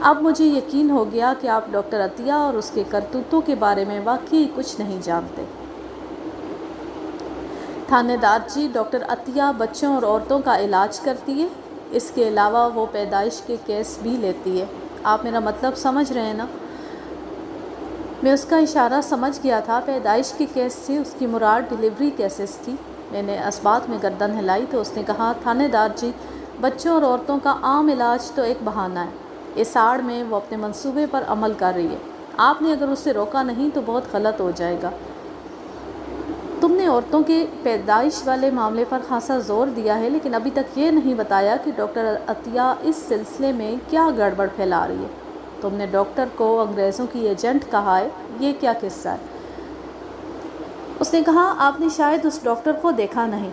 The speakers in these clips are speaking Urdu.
اب مجھے یقین ہو گیا کہ آپ ڈاکٹر عطیہ اور اس کے کرتوتوں کے بارے میں واقعی کچھ نہیں جانتے۔ تھانے دار جی، ڈاکٹر عطیہ بچوں اور عورتوں کا علاج کرتی ہے، اس کے علاوہ وہ پیدائش کے کیس بھی لیتی ہے۔ آپ میرا مطلب سمجھ رہے ہیں نا؟ میں اس کا اشارہ سمجھ گیا تھا۔ پیدائش کے کیس سے اس کی مراد ڈیلیوری کیسز تھی۔ میں نے اسبات میں گردن ہلائی تو اس نے کہا، تھانے دار جی، بچوں اور عورتوں کا عام علاج تو ایک بہانہ ہے۔ اس آڑ میں وہ اپنے منصوبے پر عمل کر رہی ہے۔ آپ نے اگر اسے روکا نہیں تو بہت غلط ہو جائے گا۔ تم نے عورتوں کے پیدائش والے معاملے پر خاصا زور دیا ہے، لیکن ابھی تک یہ نہیں بتایا کہ ڈاکٹر عطیہ اس سلسلے میں کیا گڑبڑ پھیلا رہی ہے۔ تم نے ڈاکٹر کو انگریزوں کی ایجنٹ کہا ہے، یہ کیا قصہ ہے؟ اس نے کہا، آپ نے شاید اس ڈاکٹر کو دیکھا نہیں،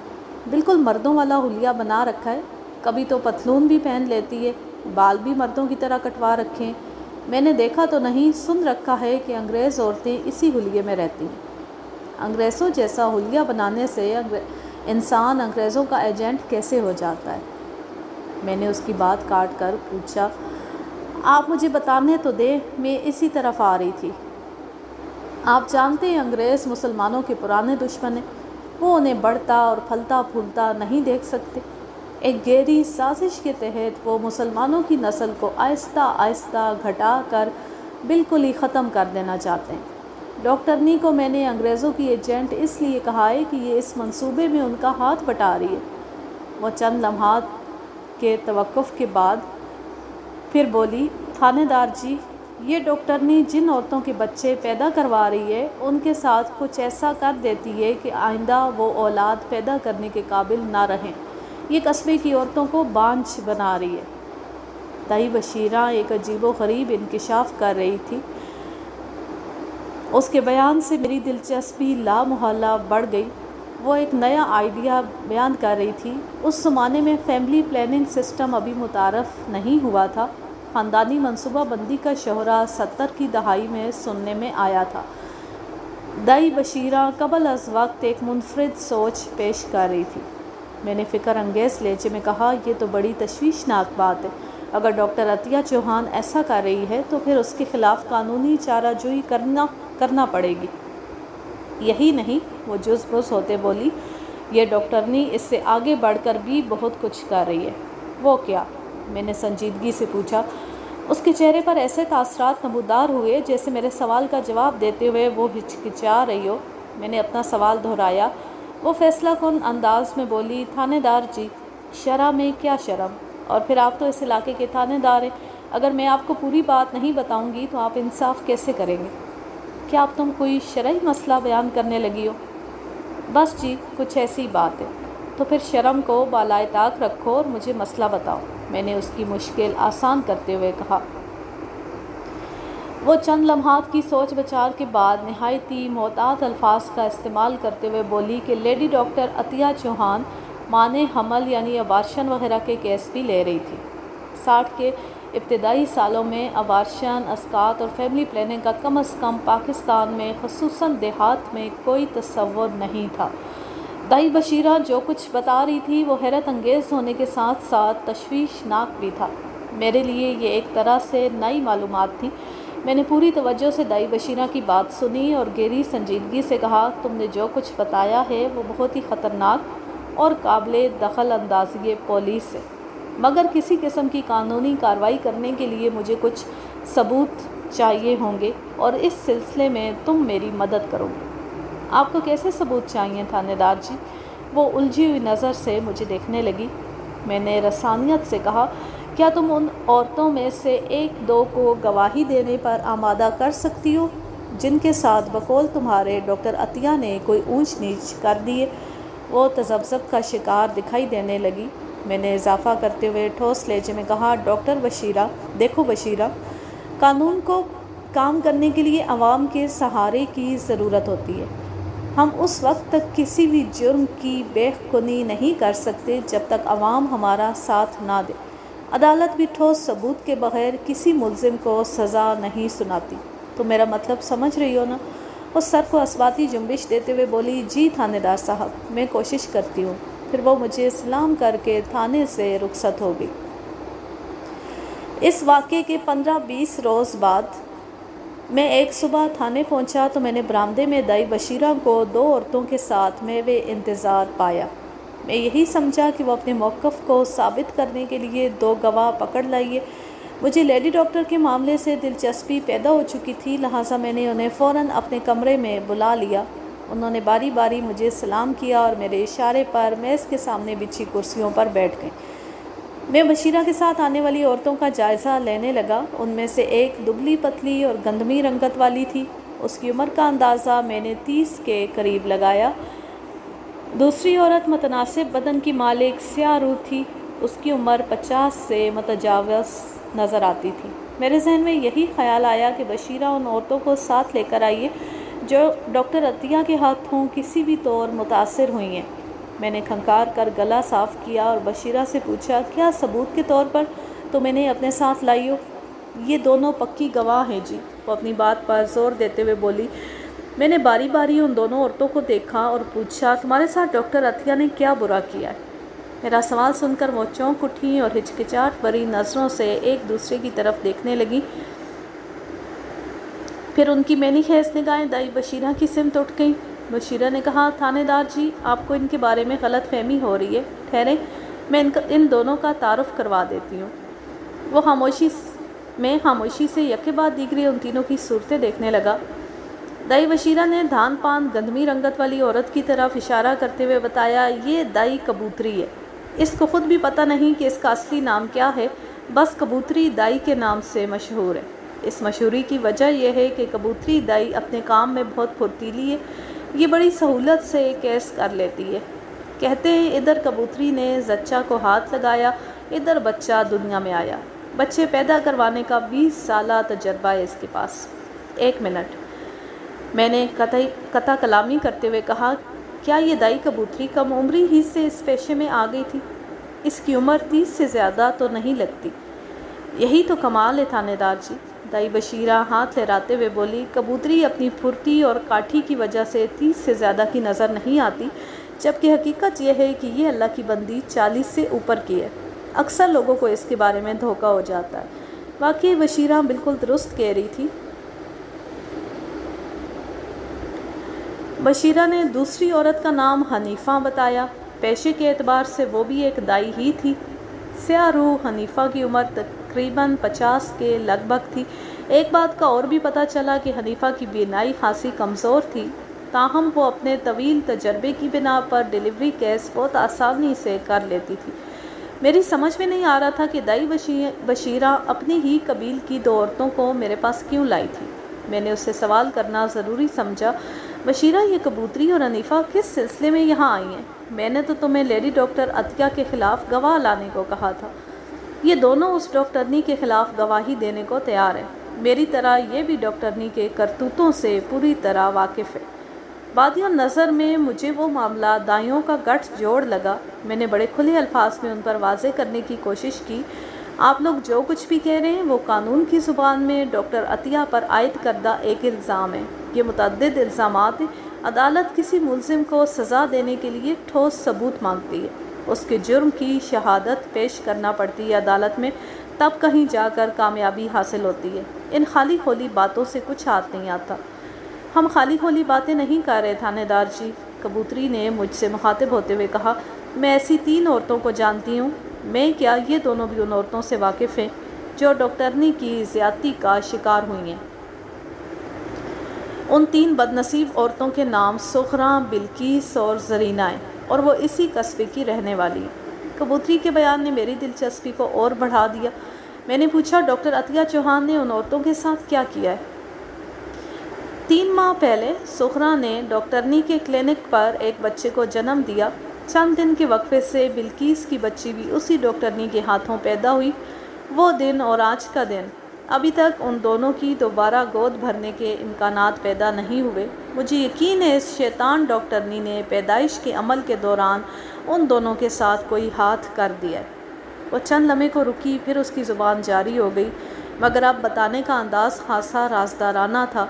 بالکل مردوں والا حلیہ بنا رکھا ہے، کبھی تو پتلون بھی پہن لیتی ہے، بال بھی مردوں کی طرح کٹوا رکھے ہیں۔ میں نے دیکھا تو نہیں، سن رکھا ہے کہ انگریز عورتیں اسی حلیے میں رہتی ہیں۔ انگریزوں جیسا حلیہ بنانے سے انسان انگریزوں کا ایجنٹ کیسے ہو جاتا ہے؟ میں نے اس کی بات کاٹ کر پوچھا، آپ مجھے بتانے تو دیں، میں اسی طرف آ رہی تھی۔ آپ جانتے ہیں انگریز مسلمانوں کے پرانے دشمن ہیں، وہ انہیں بڑھتا اور پھلتا پھولتا نہیں دیکھ سکتے۔ ایک گہری سازش کے تحت وہ مسلمانوں کی نسل کو آہستہ آہستہ گھٹا کر بالکل ہی ختم کر دینا چاہتے ہیں۔ ڈاکٹرنی کو میں نے انگریزوں کی ایجنٹ اس لیے کہا ہے کہ یہ اس منصوبے میں ان کا ہاتھ بٹا رہی ہے۔ وہ چند لمحات کے توقف کے بعد پھر بولی، تھانے دار جی، یہ ڈاکٹرنی جن عورتوں کے بچے پیدا کروا رہی ہے، ان کے ساتھ کچھ ایسا کر دیتی ہے کہ آئندہ وہ اولاد پیدا کرنے کے قابل نہ رہیں۔ یہ قصبے کی عورتوں کو بانجھ بنا رہی ہے۔ دائی بشیرہ ایک عجیب و غریب انکشاف کر رہی تھی۔ اس کے بیان سے میری دلچسپی لامحالہ بڑھ گئی۔ وہ ایک نیا آئیڈیا بیان کر رہی تھی۔ اس زمانے میں فیملی پلاننگ سسٹم ابھی متعارف نہیں ہوا تھا۔ خاندانی منصوبہ بندی کا شہرا 70 کی دہائی میں سننے میں آیا تھا۔ دائی بشیرہ قبل از وقت ایک منفرد سوچ پیش کر رہی تھی۔ میں نے فکر انگیز لہجے میں کہا، یہ تو بڑی تشویشناک بات ہے۔ اگر ڈاکٹر عطیہ چوہان ایسا کر رہی ہے تو پھر اس کے خلاف قانونی چارہ جوئی کرنا پڑے گی۔ یہی نہیں، وہ جز بز ہوتے بولی، یہ ڈاکٹرنی اس سے آگے بڑھ کر بھی بہت کچھ کر رہی ہے۔ وہ کیا؟ میں نے سنجیدگی سے پوچھا۔ اس کے چہرے پر ایسے تاثرات نمودار ہوئے جیسے میرے سوال کا جواب دیتے ہوئے وہ ہچکچا رہی ہو۔ میں نے اپنا سوال دہرایا۔ وہ فیصلہ کن انداز میں بولی، تھانے دار جی، شرح میں کیا شرم؟ اور پھر آپ تو اس علاقے کے تھانے دار ہیں، اگر میں آپ کو پوری بات نہیں بتاؤں گی تو آپ انصاف کیسے کریں گے؟ کیا اب تم کوئی شرعی مسئلہ بیان کرنے لگی ہو؟ بس جی، کچھ ایسی بات ہے۔ تو پھر شرم کو بالائے طاق رکھو اور مجھے مسئلہ بتاؤ، میں نے اس کی مشکل آسان کرتے ہوئے کہا۔ وہ چند لمحات کی سوچ بچار کے بعد نہایت ہی محتاط الفاظ کا استعمال کرتے ہوئے بولی کہ لیڈی ڈاکٹر عطیہ چوہان مانع حمل یعنی ابارشن وغیرہ کے کیس بھی لے رہی تھی۔ 60 کے ابتدائی سالوں میں ابارشن، اسقاط اور فیملی پلاننگ کا کم از کم پاکستان میں خصوصاً دیہات میں کوئی تصور نہیں تھا۔ دائی بشیرہ جو کچھ بتا رہی تھی وہ حیرت انگیز ہونے کے ساتھ ساتھ تشویشناک بھی تھا۔ میرے لیے یہ ایک طرح سے نئی معلومات تھی۔ میں نے پوری توجہ سے دائی بشیرہ کی بات سنی اور گہری سنجیدگی سے کہا، تم نے جو کچھ بتایا ہے وہ بہت ہی خطرناک اور قابل دخل اندازی پولیس ہے، مگر کسی قسم کی قانونی کارروائی کرنے کے لیے مجھے کچھ ثبوت چاہیے ہوں گے اور اس سلسلے میں تم میری مدد کرو گے۔ آپ کو کیسے ثبوت چاہیے تھانے دار جی؟ وہ الجھی ہوئی نظر سے مجھے دیکھنے لگی۔ میں نے رسانیت سے کہا، کیا تم ان عورتوں میں سے ایک دو کو گواہی دینے پر آمادہ کر سکتی ہو جن کے ساتھ بقول تمہارے ڈاکٹر عطیہ نے کوئی اونچ نیچ کر دی ہے؟ وہ تذبذب کا شکار دکھائی دینے لگی۔ میں نے اضافہ کرتے ہوئے ٹھوس لہجے میں کہا، ڈاکٹر بشیرہ، دیکھو بشیرہ، قانون کو کام کرنے کے لیے عوام کے سہارے کی ضرورت ہوتی ہے۔ ہم اس وقت تک کسی بھی جرم کی بے کنی نہیں کر سکتے جب تک عوام ہمارا ساتھ نہ دے۔ عدالت بھی ٹھوس ثبوت کے بغیر کسی ملزم کو سزا نہیں سناتی۔ تو میرا مطلب سمجھ رہی ہو نا؟ وہ سر کو اثباتی جنبش دیتے ہوئے بولی، جی تھانے دار صاحب، میں کوشش کرتی ہوں۔ پھر وہ مجھے سلام کر کے تھانے سے رخصت ہو گئی۔ اس واقعے کے 15-20 روز بعد میں ایک صبح تھانے پہنچا تو میں نے برآمدے میں دائی بشیرہ کو 2 عورتوں کے ساتھ میوے انتظار پایا۔ میں یہی سمجھا کہ وہ اپنے موقف کو ثابت کرنے کے لیے 2 گواہ پکڑ لائے۔ مجھے لیڈی ڈاکٹر کے معاملے سے دلچسپی پیدا ہو چکی تھی، لہٰذا میں نے انہیں فوراً اپنے کمرے میں بلا لیا۔ انہوں نے باری باری مجھے سلام کیا اور میرے اشارے پر میز کے سامنے بچھی کرسیوں پر بیٹھ گئیں۔ میں بشیرہ کے ساتھ آنے والی عورتوں کا جائزہ لینے لگا۔ ان میں سے ایک دبلی پتلی اور گندمی رنگت والی تھی۔ اس کی عمر کا اندازہ میں نے 30 کے قریب لگایا۔ دوسری عورت متناسب بدن کی مالک سیاہ روح تھی۔ اس کی عمر 50 سے متجاوز نظر آتی تھی۔ میرے ذہن میں یہی خیال آیا کہ بشیرہ ان عورتوں کو ساتھ لے کر آئیے جو ڈاکٹر عطیہ کے ہاتھوں کسی بھی طور متاثر ہوئی ہیں۔ میں نے کھنکار کر گلا صاف کیا اور بشیرہ سے پوچھا، کیا ثبوت کے طور پر تم انہیں اپنے ساتھ لائی ہو؟ یہ دونوں پکی گواہ ہیں جی، وہ اپنی بات پر زور دیتے ہوئے بولی۔ میں نے باری باری ان دونوں عورتوں کو دیکھا اور پوچھا، تمہارے ساتھ ڈاکٹر عطیہ نے کیا برا کیا ہے؟ میرا سوال سن کر وہ چونک اٹھیں اور ہچکچاہٹ بھری نظروں سے ایک دوسرے کی طرف دیکھنے لگیں۔ پھر ان کی مینی خیز نگاہیں دائی بشیرہ کی سمت اٹھ گئیں۔ بشیرہ نے کہا، تھانے دار جی، آپ کو ان کے بارے میں غلط فہمی ہو رہی ہے، ٹھہریں، میں ان دونوں کا تعارف کروا دیتی ہوں۔ میں خاموشی سے یکے بعد دیگرے ان تینوں کی صورتیں دیکھنے لگا۔ دائی بشیرہ نے دھان پان گندمی رنگت والی عورت کی طرف اشارہ کرتے ہوئے بتایا، یہ دائی کبوتری ہے۔ اس کو خود بھی پتہ نہیں کہ اس کا اصلی نام کیا ہے، بس کبوتری دائی کے نام سے مشہور ہے۔ اس مشہوری کی وجہ یہ ہے کہ کبوتری دائی اپنے کام میں بہت پھرتیلی ہے، یہ بڑی سہولت سے کیس کر لیتی ہے۔ کہتے ہیں ادھر کبوتری نے زچہ کو ہاتھ لگایا، ادھر بچہ دنیا میں آیا۔ بچے پیدا کروانے کا 20 سالہ تجربہ ہے اس کے پاس۔ 1 منٹ، میں نے قطع کلامی کرتے ہوئے کہا، کیا یہ دائی کبوتری کم عمری ہی سے اس پیشے میں آ گئی تھی؟ اس کی عمر 30 سے زیادہ تو نہیں لگتی۔ یہی تو کمال ہے تھانے دار جی، دائی بشیرہ ہاتھ لہراتے ہوئے بولی، کبوتری اپنی پھرتی اور کاٹھی کی وجہ سے 30 سے زیادہ کی نظر نہیں آتی، جبکہ حقیقت یہ ہے کہ یہ اللہ کی بندی 40 سے اوپر کی ہے۔ اکثر لوگوں کو اس کے بارے میں دھوکہ ہو جاتا ہے۔ واقعی بشیرہ بالکل درست کہہ رہی تھی۔ بشیرہ نے دوسری عورت کا نام حنیفہ بتایا۔ پیشے کے اعتبار سے وہ بھی ایک دائی ہی تھی۔ سیاہ روح حنیفہ کی عمر تقریباً 50 کے لگ بھگ تھی۔ ایک بات کا اور بھی پتہ چلا کہ حنیفہ کی بینائی خاصی کمزور تھی، تاہم وہ اپنے طویل تجربے کی بنا پر ڈیلیوری کیس بہت آسانی سے کر لیتی تھی۔ میری سمجھ میں نہیں آ رہا تھا کہ دائی بشیرہ اپنی ہی قبیل کی 2 عورتوں کو میرے پاس کیوں لائی تھی۔ میں نے اس سے سوال کرنا ضروری سمجھا، بشیرہ، یہ کبوتری اور حنیفہ کس سلسلے میں یہاں آئی ہیں؟ میں نے تو تمہیں لیڈی ڈاکٹر عطیہ کے خلاف گواہ لانے کو کہا تھا۔ یہ دونوں اس ڈاکٹرنی کے خلاف گواہی دینے کو تیار ہیں۔ میری طرح یہ بھی ڈاکٹرنی کے کرتوتوں سے پوری طرح واقف ہے۔ بادیوں نظر میں مجھے وہ معاملہ دائیوں کا گٹھ جوڑ لگا۔ میں نے بڑے کھلے الفاظ میں ان پر واضح کرنے کی کوشش کی، آپ لوگ جو کچھ بھی کہہ رہے ہیں وہ قانون کی زبان میں ڈاکٹر عطیہ پر عائد کردہ ایک الزام ہے۔ یہ متعدد الزامات ہیں۔ عدالت کسی ملزم کو سزا دینے کے لیے ٹھوس ثبوت مانگتی ہے، اس کے جرم کی شہادت پیش کرنا پڑتی ہے عدالت میں، تب کہیں جا کر کامیابی حاصل ہوتی ہے۔ ان خالی کھولی باتوں سے کچھ ہاتھ نہیں آتا۔ ہم خالی کھولی باتیں نہیں کر رہے تھانے دار جی، کبوتری نے مجھ سے مخاطب ہوتے ہوئے کہا، میں ایسی 3 عورتوں کو جانتی ہوں۔ میں کیا، یہ دونوں بھی ان عورتوں سے واقف ہیں جو ڈاکٹرنی کی زیادتی کا شکار ہوئی ہیں۔ ان 3 بدنصیب عورتوں کے نام سغراء، بلقیس اور زرینہ ہیں، اور وہ اسی قصبے کی رہنے والی ہیں۔ کبوتری کے بیان نے میری دلچسپی کو اور بڑھا دیا۔ میں نے پوچھا، ڈاکٹر عطیہ چوہان نے ان عورتوں کے ساتھ کیا کیا ہے؟ 3 ماہ پہلے سغراء نے ڈاکٹرنی کے کلینک پر ایک بچے کو جنم دیا۔ چند دن کے وقفے سے بلقیس کی بچی بھی اسی ڈاکٹرنی کے ہاتھوں پیدا ہوئی۔ وہ دن اور آج کا دن، ابھی تک ان دونوں کی دوبارہ گود بھرنے کے امکانات پیدا نہیں ہوئے۔ مجھے یقین ہے اس شیطان ڈاکٹرنی نے پیدائش کے عمل کے دوران ان دونوں کے ساتھ کوئی ہاتھ کر دیا ہے۔ وہ چند لمحے کو رکی، پھر اس کی زبان جاری ہو گئی، مگر اب بتانے کا انداز خاصا رازدارانہ تھا۔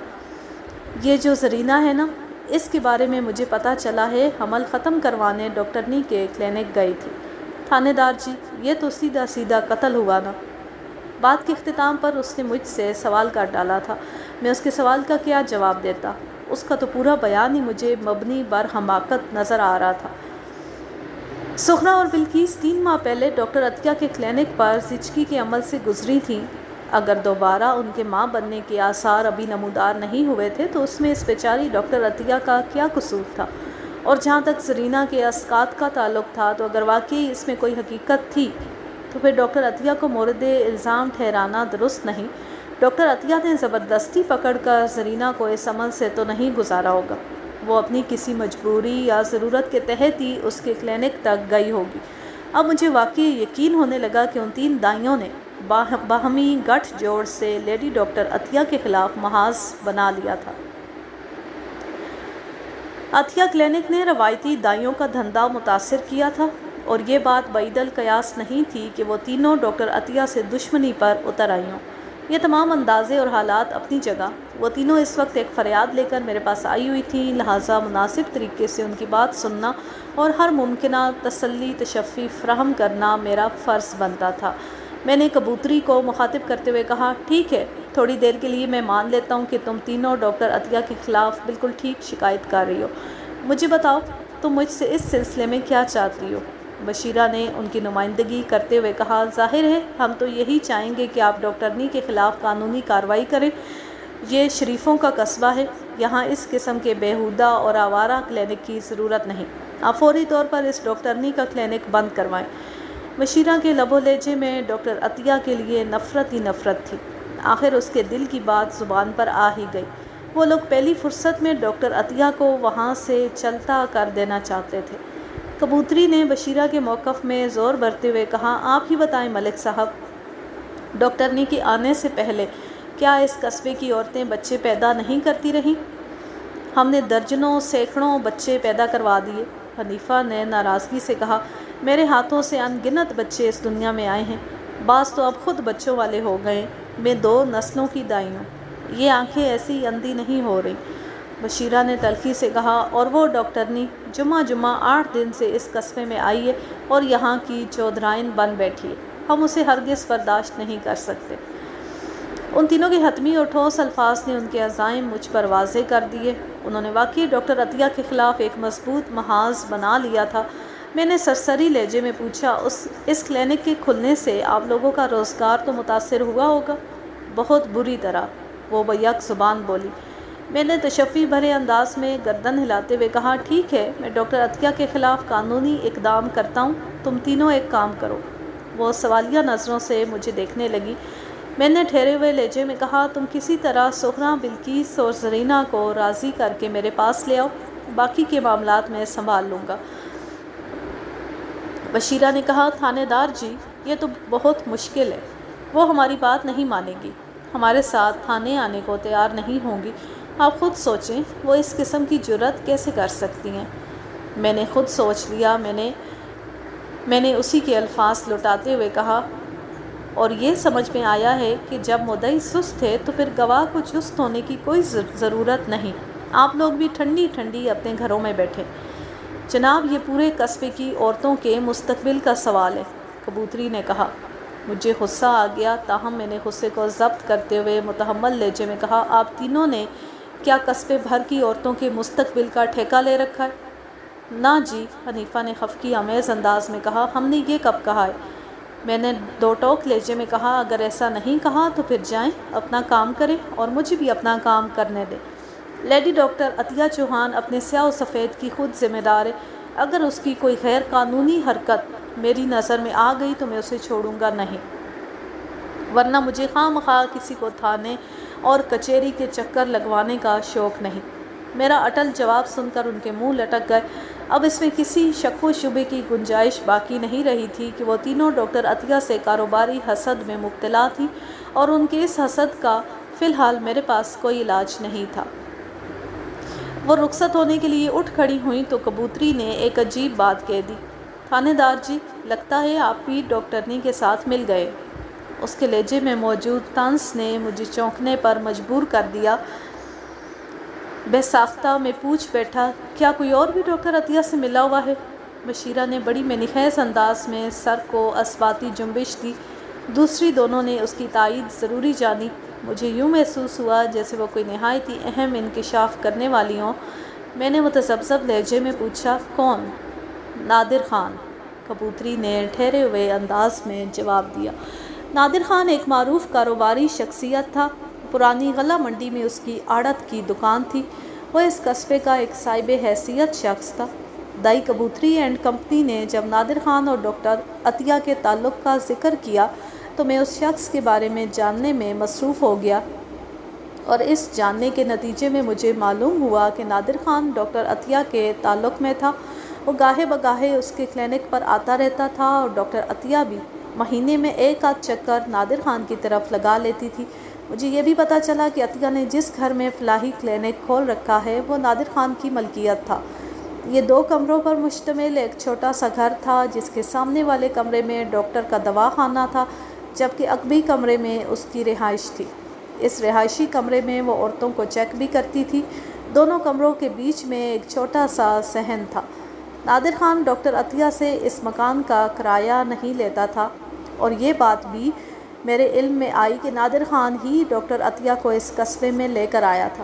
یہ جو زرینہ ہے نا، اس کے بارے میں مجھے پتہ چلا ہے، حمل ختم کروانے ڈاکٹرنی کے کلینک گئی تھی۔ تھانے دار جی، یہ تو سیدھا سیدھا قتل ہوا نا۔ بات کے اختتام پر اس نے مجھ سے سوال کر ڈالا تھا۔ میں اس کے سوال کا کیا جواب دیتا؟ اس کا تو پورا بیان ہی مجھے مبنی بر حماقت نظر آ رہا تھا۔ سخرا اور بلقیس 3 ماہ پہلے ڈاکٹر عطیہ کے کلینک پر زچگی کے عمل سے گزری تھیں۔ اگر دوبارہ ان کے ماں بننے کے آثار ابھی نمودار نہیں ہوئے تھے تو اس میں اس بیچاری ڈاکٹر عطیہ کا کیا قصور تھا؟ اور جہاں تک زرینہ کے اسقاط کا تعلق تھا تو اگر واقعی اس میں کوئی حقیقت تھی تو پھر ڈاکٹر عطیہ کو مورد الزام ٹھہرانا درست نہیں۔ ڈاکٹر عطیہ نے زبردستی پکڑ کر زرینہ کو اس عمل سے تو نہیں گزارا ہوگا۔ وہ اپنی کسی مجبوری یا ضرورت کے تحت ہی اس کے کلینک تک گئی ہوگی۔ اب مجھے واقعی یقین ہونے لگا کہ ان 3 دائیوں نے باہمی گٹھ جوڑ سے لیڈی ڈاکٹر عطیہ کے خلاف محاذ بنا لیا تھا۔ عطیہ کلینک نے روایتی دائیوں کا دھندا متاثر کیا تھا، اور یہ بات بعید القیاس نہیں تھی کہ وہ تینوں ڈاکٹر عطیہ سے دشمنی پر اتر آئی ہوں۔ یہ تمام اندازے اور حالات اپنی جگہ، وہ تینوں اس وقت ایک فریاد لے کر میرے پاس آئی ہوئی تھیں، لہٰذا مناسب طریقے سے ان کی بات سننا اور ہر ممکنہ تسلی تشفی فراہم کرنا میرا فرض بنتا تھا۔ میں نے کبوتری کو مخاطب کرتے ہوئے کہا، ٹھیک ہے، تھوڑی دیر کے لیے میں مان لیتا ہوں کہ تم تینوں ڈاکٹر عطیہ کے خلاف بالکل ٹھیک شکایت کر رہی ہو۔ مجھے بتاؤ، تم مجھ سے اس سلسلے میں کیا چاہتی ہو؟ بشیرہ نے ان کی نمائندگی کرتے ہوئے کہا، ظاہر ہے ہم تو یہی چاہیں گے کہ آپ ڈاکٹرنی کے خلاف قانونی کارروائی کریں۔ یہ شریفوں کا قصبہ ہے، یہاں اس قسم کے بیہودہ اور آوارہ کلینک کی ضرورت نہیں۔ آپ فوری طور پر اس ڈاکٹرنی کا کلینک بند کروائیں۔ بشیرہ کے لب و لہجے میں ڈاکٹر عطیہ کے لیے نفرت ہی نفرت تھی۔ آخر اس کے دل کی بات زبان پر آ ہی گئی۔ وہ لوگ پہلی فرصت میں ڈاکٹر عطیہ کو وہاں سے چلتا کر دینا چاہتے تھے۔ کبوتری نے بشیرہ کے موقف میں زور بھرتے ہوئے کہا، آپ ہی بتائیں ملک صاحب، ڈاکٹرنی کے آنے سے پہلے کیا اس قصبے کی عورتیں بچے پیدا نہیں کرتی رہیں؟ ہم نے درجنوں سینکڑوں بچے پیدا کروا دیے۔ حنیفہ نے ناراضگی سے کہا، میرے ہاتھوں سے ان گنت بچے اس دنیا میں آئے ہیں، بعض تو اب خود بچوں والے ہو گئے۔ میں 2 نسلوں کی دائی ہوں، یہ آنکھیں ایسی اندھی نہیں ہو رہی۔ بشیرہ نے تلخی سے کہا، اور وہ ڈاکٹرنی جمعہ 8 دن سے اس قصبے میں آئی ہے اور یہاں کی چودھرائن بن بیٹھی ہے، ہم اسے ہرگز برداشت نہیں کر سکتے۔ ان تینوں کے حتمی اور ٹھوس الفاظ نے ان کے عزائم مجھ پر واضح کر دیے۔ انہوں نے واقعی ڈاکٹر عطیہ کے خلاف ایک مضبوط محاذ بنا لیا تھا۔ میں نے سرسری لہجے میں پوچھا، اس کلینک کے کھلنے سے آپ لوگوں کا روزگار تو متاثر ہوا ہوگا؟ بہت بری طرح، وہ بیک زبان بولی۔ میں نے تشفی بھرے انداز میں گردن ہلاتے ہوئے کہا، ٹھیک ہے، میں ڈاکٹر عطیہ کے خلاف قانونی اقدام کرتا ہوں، تم تینوں ایک کام کرو۔ وہ سوالیہ نظروں سے مجھے دیکھنے لگی۔ میں نے ٹھہرے ہوئے لہجے میں کہا، تم کسی طرح سخرا، بلقیس اور زرینہ کو راضی کر کے میرے پاس لے آؤ، باقی کے معاملات میں سنبھال لوں گا۔ بشیرہ نے کہا، تھانے دار جی، یہ تو بہت مشکل ہے، وہ ہماری بات نہیں مانے گی، ہمارے ساتھ تھانے آنے کو تیار نہیں ہوں گی۔ آپ خود سوچیں، وہ اس قسم کی جرات کیسے کر سکتی ہیں؟ میں نے خود سوچ لیا۔ میں نے اسی کے الفاظ لوٹاتے ہوئے کہا، اور یہ سمجھ میں آیا ہے کہ جب مدعی سست ہے تو پھر گواہ کو چست ہونے کی کوئی ضرورت نہیں۔ آپ لوگ بھی ٹھنڈی ٹھنڈی اپنے گھروں میں بیٹھیں۔ جناب، یہ پورے قصبے کی عورتوں کے مستقبل کا سوال ہے، کبوتری نے کہا۔ مجھے غصہ آ گیا، تاہم میں نے غصے کو ضبط کرتے ہوئے متحمل لہجے میں کہا، آپ تینوں نے کیا قصبے بھر کی عورتوں کے مستقبل کا ٹھیکہ لے رکھا ہے؟ نہ جی، حنیفہ نے خفگی آمیز انداز میں کہا، ہم نے یہ کب کہا ہے؟ میں نے 2 ٹوک لہجے میں کہا، اگر ایسا نہیں کہا تو پھر جائیں، اپنا کام کریں اور مجھے بھی اپنا کام کرنے دیں۔ لیڈی ڈاکٹر عطیہ چوہان اپنے سیاہ و سفید کی خود ذمہ دار ہے۔ اگر اس کی کوئی غیر قانونی حرکت میری نظر میں آ گئی تو میں اسے چھوڑوں گا نہیں، ورنہ مجھے خواہ مخواہ کسی کو تھانے اور کچہری کے چکر لگوانے کا شوق نہیں۔ میرا اٹل جواب سن کر ان کے منہ لٹک گئے۔ اب اس میں کسی شک و شبے کی گنجائش باقی نہیں رہی تھی کہ وہ تینوں ڈاکٹر عطیہ سے کاروباری حسد میں مبتلا تھیں، اور ان کے اس حسد کا فی الحال میرے پاس کوئی علاج نہیں تھا۔ وہ رخصت ہونے کے لیے اٹھ کھڑی ہوئیں تو کبوتری نے ایک عجیب بات کہہ دی، تھانے دار جی، لگتا ہے آپ بھی ڈاکٹرنی کے ساتھ مل گئے۔ اس کے لہجے میں موجود طنز نے مجھے چونکنے پر مجبور کر دیا۔ بے ساختہ میں پوچھ بیٹھا، کیا کوئی اور بھی ڈاکٹر عطیہ سے ملا ہوا ہے؟ بشیرہ نے بڑی منحوس انداز میں سر کو اثباتی جنبش دی۔ دوسری دونوں نے اس کی تائید ضروری جانی۔ مجھے یوں محسوس ہوا جیسے وہ کوئی نہایت ہی اہم انکشاف کرنے والی ہوں۔ میں نے متذبذب لہجے میں پوچھا، کون؟ نادر خان، کبوتری نے ٹھہرے ہوئے انداز میں جواب دیا۔ نادر خان ایک معروف کاروباری شخصیت تھا۔ پرانی غلہ منڈی میں اس کی آڑت کی دکان تھی۔ وہ اس قصبے کا ایک صاحب حیثیت شخص تھا۔ دائی کبوتری اینڈ کمپنی نے جب نادر خان اور ڈاکٹر عطیہ کے تعلق کا ذکر کیا تو میں اس شخص کے بارے میں جاننے میں مصروف ہو گیا، اور اس جاننے کے نتیجے میں مجھے معلوم ہوا کہ نادر خان ڈاکٹر عطیہ کے تعلق میں تھا۔ وہ گاہے بگاہے اس کے کلینک پر آتا رہتا تھا، اور ڈاکٹر عطیہ بھی مہینے میں ایک آدھ چکر نادر خان کی طرف لگا لیتی تھی۔ مجھے یہ بھی پتہ چلا کہ عطیہ نے جس گھر میں فلاحی کلینک کھول رکھا ہے وہ نادر خان کی ملکیت تھا۔ یہ 2 کمروں پر مشتمل ایک چھوٹا سا گھر تھا، جس کے سامنے والے کمرے میں ڈاکٹر کا دواخانہ تھا، جبکہ عقبی کمرے میں اس کی رہائش تھی۔ اس رہائشی کمرے میں وہ عورتوں کو چیک بھی کرتی تھی۔ دونوں کمروں کے بیچ میں ایک چھوٹا سا صحن تھا۔ نادر خان ڈاکٹر عطیہ سے اس مکان کا کرایہ نہیں لیتا تھا، اور یہ بات بھی میرے علم میں آئی کہ نادر خان ہی ڈاکٹر عطیہ کو اس قصبے میں لے کر آیا تھا۔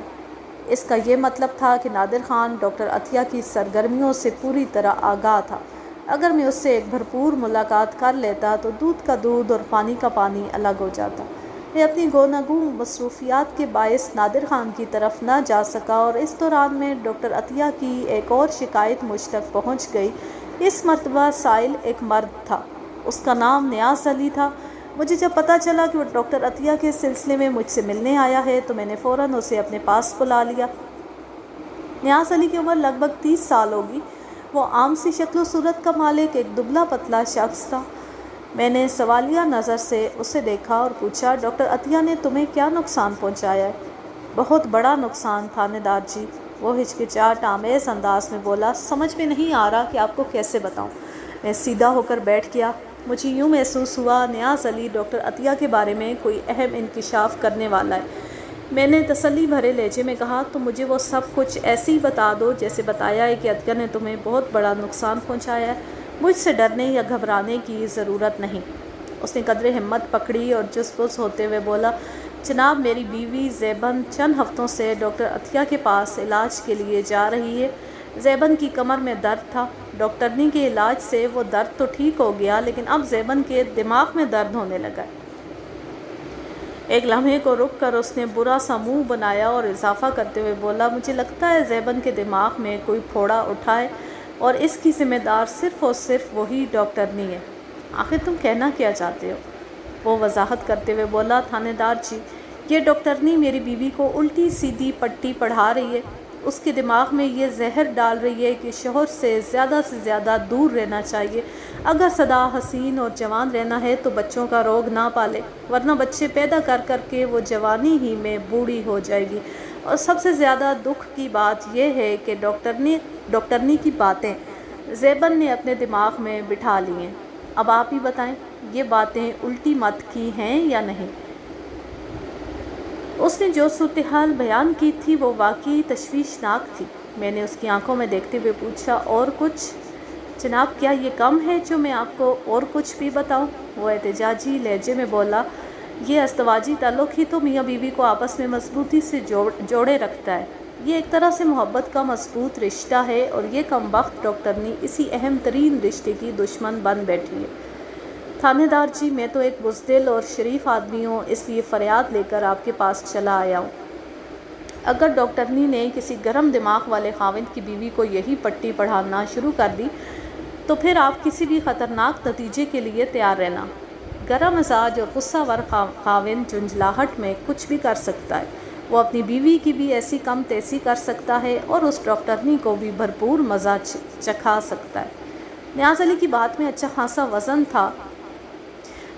اس کا یہ مطلب تھا کہ نادر خان ڈاکٹر عطیہ کی سرگرمیوں سے پوری طرح آگاہ تھا۔ اگر میں اس سے ایک بھرپور ملاقات کر لیتا تو دودھ کا دودھ اور پانی کا پانی الگ ہو جاتا۔ میں اپنی گوناگو مصروفیات کے باعث نادر خان کی طرف نہ جا سکا، اور اس دوران میں ڈاکٹر عطیہ کی ایک اور شکایت مجھ تک پہنچ گئی۔ اس مرتبہ سائل ایک مرد تھا۔ اس کا نام نیاز علی تھا۔ مجھے جب پتہ چلا کہ وہ ڈاکٹر عطیہ کے سلسلے میں مجھ سے ملنے آیا ہے تو میں نے فوراً اسے اپنے پاس بلا لیا۔ نیاز علی کی عمر لگ بھگ 30 سال ہوگی۔ وہ عام سی شکل و صورت کا مالک ایک دبلا پتلا شخص تھا۔ میں نے سوالیہ نظر سے اسے دیکھا اور پوچھا، ڈاکٹر عطیہ نے تمہیں کیا نقصان پہنچایا ہے؟ بہت بڑا نقصان تھانے دار جی، وہ ہچکچاہٹ آمیز انداز میں بولا۔ سمجھ میں نہیں آ رہا کہ آپ کو کیسے بتاؤں۔ میں سیدھا ہو کر بیٹھ گیا۔ مجھے یوں محسوس ہوا نیاز علی ڈاکٹر عطیہ کے بارے میں کوئی اہم انکشاف کرنے والا ہے۔ میں نے تسلی بھرے لہجے میں کہا، تو مجھے وہ سب کچھ ایسے ہی بتا دو جیسے بتایا ہے کہ عطیہ نے تمہیں بہت بڑا نقصان پہنچایا ہے۔ مجھ سے ڈرنے یا گھبرانے کی ضرورت نہیں۔ اس نے قدر ہمت پکڑی اور جس ہوتے ہوئے بولا، جناب میری بیوی زیبن چند ہفتوں سے ڈاکٹر عطیہ کے پاس علاج کے لیے جا رہی ہے۔ زیبن کی کمر میں درد تھا۔ ڈاکٹرنی کے علاج سے وہ درد تو ٹھیک ہو گیا، لیکن اب زیبن کے دماغ میں درد ہونے لگا۔ ایک لمحے کو رک کر اس نے برا سا منہ بنایا اور اضافہ کرتے ہوئے بولا، مجھے لگتا ہے زیبن کے دماغ میں کوئی پھوڑا اٹھا ہے، اور اس کی ذمہ دار صرف اور صرف وہی ڈاکٹرنی ہے۔ آخر تم کہنا کیا چاہتے ہو؟ وہ وضاحت کرتے ہوئے بولا، تھانے دار جی، یہ ڈاکٹرنی میری بیوی کو الٹی سیدھی پٹی پڑھا رہی ہے۔ اس کے دماغ میں یہ زہر ڈال رہی ہے کہ شوہر سے زیادہ دور رہنا چاہیے۔ اگر سدا حسین اور جوان رہنا ہے تو بچوں کا روگ نہ پالے، ورنہ بچے پیدا کر کر کے وہ جوانی ہی میں بوڑھی ہو جائے گی۔ اور سب سے زیادہ دکھ کی بات یہ ہے کہ ڈاکٹرنی کی باتیں زیبن نے اپنے دماغ میں بٹھا لی ہیں۔ اب آپ ہی بتائیں، یہ باتیں الٹی مت کی ہیں یا نہیں؟ اس نے جو صورتحال بیان کی تھی وہ واقعی تشویشناک تھی۔ میں نے اس کی آنکھوں میں دیکھتے ہوئے پوچھا، اور کچھ؟ جناب کیا یہ کم ہے جو میں آپ کو اور کچھ بھی بتاؤں؟ وہ احتجاجی لہجے میں بولا، یہ ازدواجی تعلق ہی تو میاں بیوی کو آپس میں مضبوطی سے جوڑے رکھتا ہے۔ یہ ایک طرح سے محبت کا مضبوط رشتہ ہے، اور یہ کم بخت ڈاکٹرنی اسی اہم ترین رشتے کی دشمن بن بیٹھی ہے۔ تھانے دار جی، میں تو ایک بزدل اور شریف آدمی ہوں، اس لیے فریاد لے کر آپ کے پاس چلا آیا ہوں۔ اگر ڈاکٹرنی نے کسی گرم دماغ والے خاوند کی بیوی کو یہی پٹی پڑھانا شروع کر دی تو پھر آپ کسی بھی خطرناک نتیجے کے لیے تیار رہنا۔ گرم مزاج اور غصہ ور خاوند جھنجھلاہٹ میں کچھ بھی کر سکتا ہے۔ وہ اپنی بیوی کی بھی ایسی کم تیسی کر سکتا ہے، اور اس ڈاکٹرنی کو بھی بھرپور مزہ چکھا سکتا ہے۔ نیاز علی کی بات میں اچھا خاصا وزن تھا۔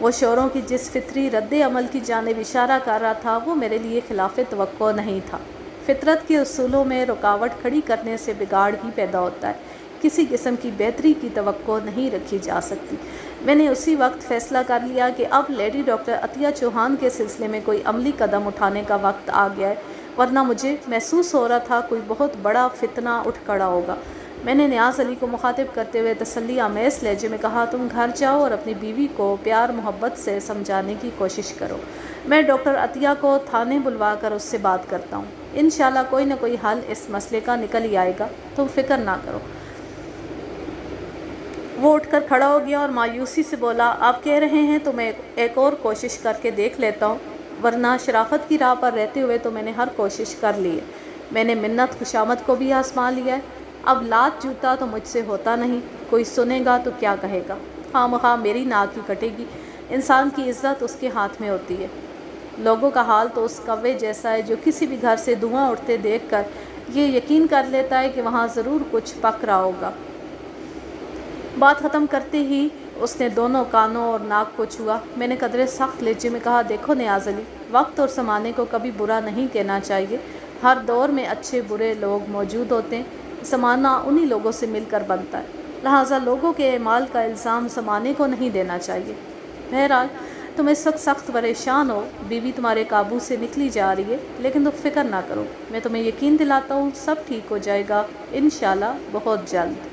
وہ شوروں کی جس فطری رد عمل کی جانب اشارہ کر رہا تھا وہ میرے لیے خلاف توقع نہیں تھا۔ فطرت کے اصولوں میں رکاوٹ کھڑی کرنے سے بگاڑ ہی پیدا ہوتا ہے، کسی قسم کی بہتری کی توقع نہیں رکھی جا سکتی۔ میں نے اسی وقت فیصلہ کر لیا کہ اب لیڈی ڈاکٹر عطیہ چوہان کے سلسلے میں کوئی عملی قدم اٹھانے کا وقت آ گیا ہے، ورنہ مجھے محسوس ہو رہا تھا کوئی بہت بڑا فتنہ اٹھ کھڑا ہوگا۔ میں نے نیاز علی کو مخاطب کرتے ہوئے تسلی آمیز لہجے میں کہا، تم گھر جاؤ اور اپنی بیوی کو پیار محبت سے سمجھانے کی کوشش کرو۔ میں ڈاکٹر عطیہ کو تھانے بلوا کر اس سے بات کرتا ہوں۔ انشاءاللہ کوئی نہ کوئی حل اس مسئلے کا نکل ہی آئے گا، تم فکر نہ کرو۔ وہ اٹھ کر کھڑا ہو گیا اور مایوسی سے بولا، آپ کہہ رہے ہیں تو میں ایک اور کوشش کر کے دیکھ لیتا ہوں، ورنہ شرافت کی راہ پر رہتے ہوئے تو میں نے ہر کوشش کر لی ہے۔ میں نے منت خوشامد کو بھی آزما لیا ہے، اب لات جوتا تو مجھ سے ہوتا نہیں، کوئی سنے گا تو کیا کہے گا، خواہ مخواہ میری ناک ہی کٹے گی۔ انسان کی عزت اس کے ہاتھ میں ہوتی ہے۔ لوگوں کا حال تو اس کوے جیسا ہے جو کسی بھی گھر سے دھواں اٹھتے دیکھ کر یہ یقین کر لیتا ہے کہ وہاں ضرور کچھ پک رہا ہوگا۔ بات ختم کرتے ہی اس نے دونوں کانوں اور ناک کو چھوا۔ میں نے قدرے سخت لہجے میں کہا، دیکھو نیاز علی، وقت اور زمانے کو کبھی برا نہیں کہنا چاہیے، ہر دور میں اچھے برے لوگ موجود ہوتے ہیں، زمانہ انہی لوگوں سے مل کر بنتا ہے، لہٰذا لوگوں کے اعمال کا الزام زمانے کو نہیں دینا چاہیے۔ بہرحال تم اس وقت سخت پریشان ہو، بیوی تمہارے قابو سے نکلی جا رہی ہے، لیکن تم فکر نہ کرو، میں تمہیں یقین دلاتا ہوں سب ٹھیک ہو جائے گا انشاءاللہ بہت جلد۔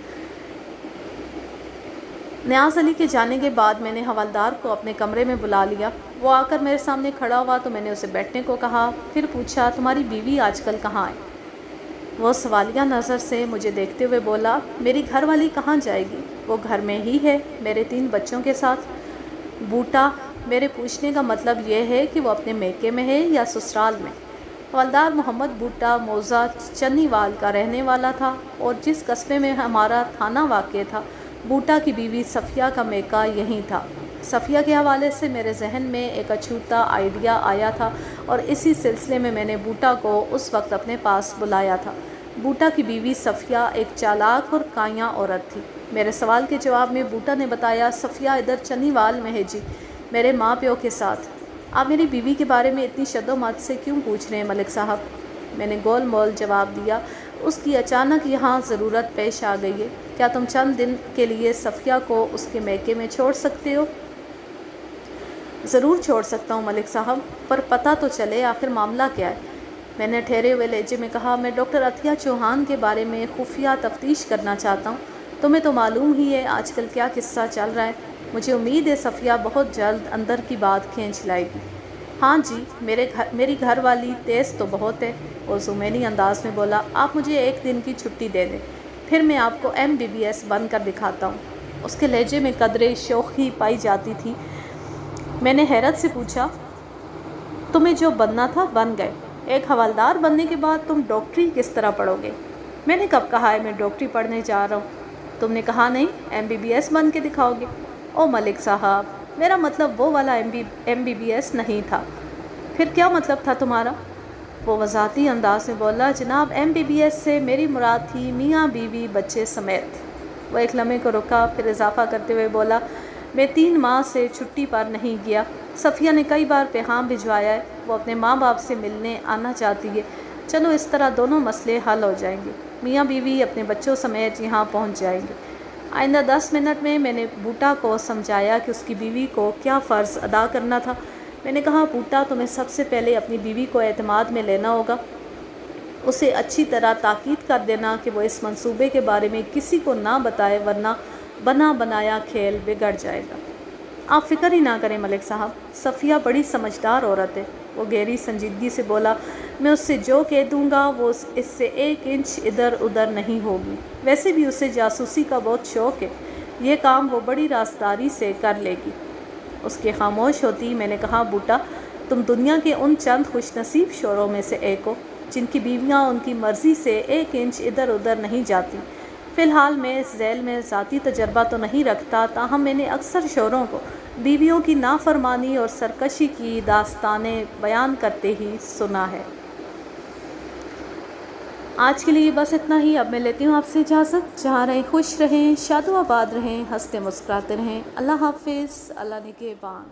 نیاز علی کے جانے کے بعد میں نے حوالدار کو اپنے کمرے میں بلا لیا۔ وہ آ کر میرے سامنے کھڑا ہوا تو میں نے اسے بیٹھنے کو کہا، پھر پوچھا، تمہاری بیوی آج کل کہاں ہے؟ وہ سوالیہ نظر سے مجھے دیکھتے ہوئے بولا، میری گھر والی کہاں جائے گی، وہ گھر میں ہی ہے میرے 3 بچوں کے ساتھ۔ بوٹا، میرے پوچھنے کا مطلب یہ ہے کہ وہ اپنے میکے میں ہے یا سسرال میں؟ حوالدار محمد بوٹا موضع چنی وال کا رہنے والا تھا اور جس قصبے میں ہمارا تھانہ واقع تھا، بوٹا کی بیوی صفیہ کا میکہ یہیں تھا۔ صفیہ کے حوالے سے میرے ذہن میں ایک اچھوتا آئیڈیا آیا تھا اور اسی سلسلے میں میں نے بوٹا کو اس وقت اپنے پاس بلایا تھا۔ بوٹا کی بیوی صفیہ ایک چالاک اور کائیاں عورت تھی۔ میرے سوال کے جواب میں بوٹا نے بتایا، صفیہ ادھر چنی وال میں ہے جی، میرے ماں پیو کے ساتھ۔ آپ میری بیوی کے بارے میں اتنی شد و مت سے کیوں پوچھ رہے ہیں ملک صاحب؟ میں نے گول مول جواب دیا، اس کی اچانک یہاں ضرورت پیش آ گئی ہے، کیا تم چند دن کے لیے صفیہ کو اس کے میکے میں چھوڑ سکتے ہو؟ ضرور چھوڑ سکتا ہوں ملک صاحب، پر پتہ تو چلے آخر معاملہ کیا ہے۔ میں نے ٹھہرے ہوئے لہجے میں کہا، میں ڈاکٹر عطیہ چوہان کے بارے میں خفیہ تفتیش کرنا چاہتا ہوں، تمہیں تو معلوم ہی ہے آج کل کیا قصہ چل رہا ہے، مجھے امید ہے صفیہ بہت جلد اندر کی بات کھینچ لائے گی۔ ہاں جی، میری گھر والی تیز تو بہت ہے، اور زمینی انداز میں بولا، آپ مجھے 1 دن کی چھٹی دے دیں، پھر میں آپ کو MBBS بن کر دکھاتا ہوں۔ اس کے لہجے میں قدرے شوخی پائی جاتی تھی۔ میں نے حیرت سے پوچھا، تمہیں جو بننا تھا بن گئے، ایک حوالدار بننے کے بعد تم ڈاکٹری کس طرح پڑھو گے؟ میں نے کب کہا ہے میں ڈاکٹری پڑھنے جا رہا ہوں؟ تم نے کہا نہیں MBBS بن کے دکھاؤ گے؟ او ملک صاحب، میرا مطلب وہ والا MBBS نہیں تھا۔ پھر کیا مطلب تھا تمہارا؟ وہ وضاحتی انداز میں بولا، جناب MBBS سے میری مراد تھی میاں بیوی بچے سمیت۔ وہ ایک لمحے کو رکا، پھر اضافہ کرتے ہوئے بولا، میں 3 ماہ سے چھٹی پر نہیں گیا، صفیہ نے کئی بار پیغام بھجوایا ہے، وہ اپنے ماں باپ سے ملنے آنا چاہتی ہے، چلو اس طرح دونوں مسئلے حل ہو جائیں گے، میاں بیوی اپنے بچوں سمیت یہاں پہنچ جائیں گے۔ آئندہ 10 منٹ میں میں نے بوٹا کو سمجھایا کہ اس کی بیوی کو کیا فرض ادا کرنا تھا۔ میں نے کہا، بوٹا تمہیں سب سے پہلے اپنی بیوی کو اعتماد میں لینا ہوگا، اسے اچھی طرح تاکید کر دینا کہ وہ اس منصوبے کے بارے میں کسی کو نہ بتائے، ورنہ بنا بنایا کھیل بگڑ جائے گا۔ آپ فکر ہی نہ کریں ملک صاحب، صفیہ بڑی سمجھدار عورت ہے۔ وہ گہری سنجیدگی سے بولا، میں اس سے جو کہہ دوں گا وہ اس سے 1 انچ ادھر ادھر نہیں ہوگی، ویسے بھی اسے جاسوسی کا بہت شوق ہے، یہ کام وہ بڑی رازداری سے کر لے گی۔ اس کے خاموش ہوتی میں نے کہا، بوٹا تم دنیا کے ان چند خوش نصیب شوہروں میں سے ایک ہو جن کی بیویاں ان کی مرضی سے 1 انچ ادھر ادھر نہیں جاتی۔ فی الحال میں اس ذیل میں ذاتی تجربہ تو نہیں رکھتا، تاہم میں نے اکثر شوہروں کو بیویوں کی نافرمانی اور سرکشی کی داستانیں بیان کرتے ہی سنا ہے۔ آج کے لیے بس اتنا ہی، اب میں لیتی ہوں آپ سے اجازت، جہاں رہیں خوش رہیں، شاد و آباد رہیں، ہنستے مسکراتے رہیں، اللہ حافظ، اللہ نگہبان۔